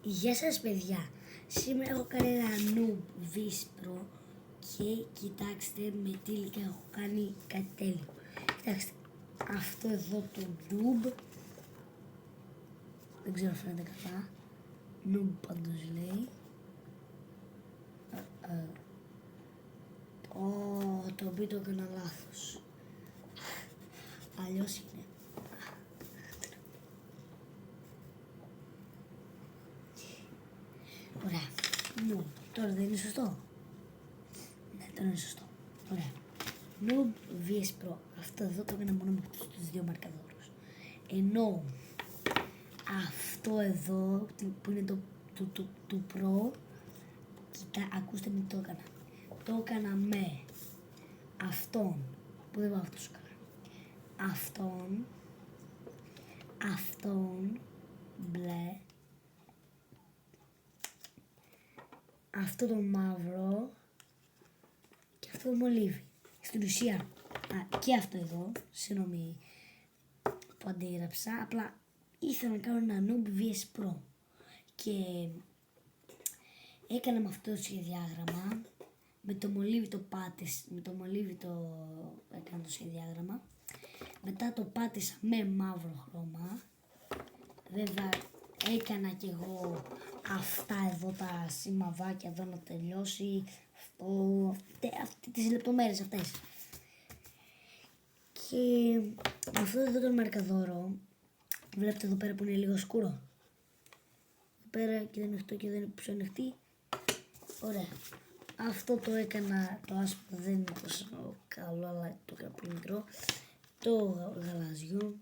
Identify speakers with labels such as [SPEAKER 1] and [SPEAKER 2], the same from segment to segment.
[SPEAKER 1] Γεια σας παιδιά, σήμερα έχω κάνει ένα noob vis pro και κοιτάξτε με τι υλικά έχω κάνει κάτι τέλειο. Κοιτάξτε, αυτό εδώ το noob, δεν ξέρω αν φαίνεται καλά, noob πάντως λέει. Το μπει το έκανα λάθος, αλλιώς είναι. Ωραία. Noob. Τώρα δεν είναι σωστό. Ναι, τώρα είναι σωστό. Ωραία. Noob vs Pro. Αυτό εδώ το έκανα μόνο με τους δύο μαρκαδόρους. Ενώ αυτό εδώ που είναι το Pro, κοίτα, ακούστε με τι το έκανα. Το έκανα με αυτόν, που δεν πάω αυτός καλά. Αυτόν, μπλε. Αυτό το μαύρο και αυτό το μολύβι. Στην ουσία, και αυτό εδώ, συγγνώμη που αντίγραψα, απλά ήθελα να κάνω ένα noob vs pro και έκανα με αυτό το σχεδιάγραμμα, με το μολύβι το πάτησα, έκανα το σχεδιάγραμμα, μετά το πάτησα με μαύρο χρώμα, βέβαια έκανα κι εγώ αυτά εδώ τα σημαδάκια εδώ να τελειώσει, τις λεπτομέρειες αυτές. Και αυτό εδώ το μαρκαδόρο, βλέπετε εδώ πέρα που είναι λίγο σκούρο. Εδώ πέρα και δεν είναι αυτό και δεν είναι πιο ανοιχτή. Ωραία. Αυτό το έκανα, το άσπρο δεν είναι τόσο καλό, αλλά το έκανα πολύ μικρό. Το γαλάζιο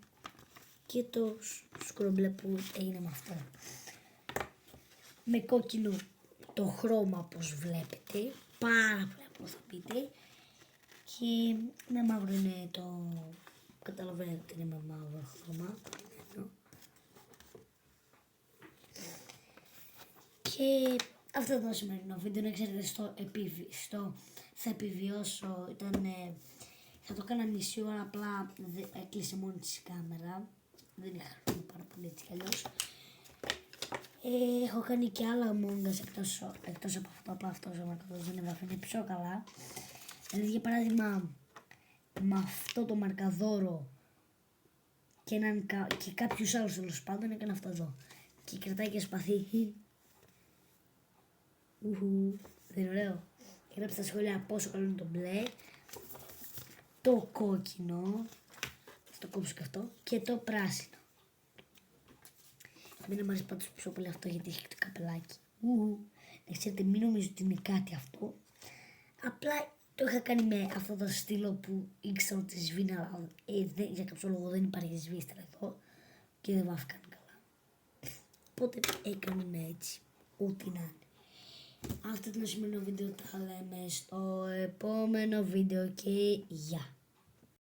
[SPEAKER 1] και το σκουρομπλε που έγινε με αυτό. Με κόκκινο το χρώμα όπως βλέπετε, πάρα πολύ απλό θα πείτε. Και με μαύρο είναι το, καταλαβαίνετε ότι είναι με μαύρο χρώμα. Και αυτό ήταν το σημερινό βίντεο, να ξέρετε θα επιβιώσω, θα το κάνα μισή ώρα, απλά έκλεισε μόνη της η κάμερα, δεν είχα χρόνο πάρα πολύ έτσι κι αλλιώς. Έχω κάνει και άλλα Among Us εκτός από αυτό, απλά αυτό δεν είναι πιο καλά. Δηλαδή για παράδειγμα με αυτό το μαρκαδόρο και κάποιους άλλους τέλος πάντων έκανα αυτό εδώ. Και κρατάει και σπαθί. Δεν είναι ωραίο. Γράψτε στα σχόλια πόσο καλό είναι το μπλε, το κόκκινο, θα το κόψω και αυτό, και το πράσινο. Εμένα μου αρέσει πάντως πιο πολύ αυτό γιατί έχει το καπελάκι. Να ξέρετε, μην νομίζω ότι είναι κάτι αυτό. Απλά το είχα κάνει με αυτό το στήλο που ήξερα ότι σβήνει, αλλά για κάποιο λόγο δεν υπάρχει σβήστρα εδώ και δεν βάφηκαν καλά. Οπότε έκανα έτσι, ό,τι να είναι. Αυτό ήταν το σημερινό βίντεο, τα λέμε στο επόμενο βίντεο και γεια.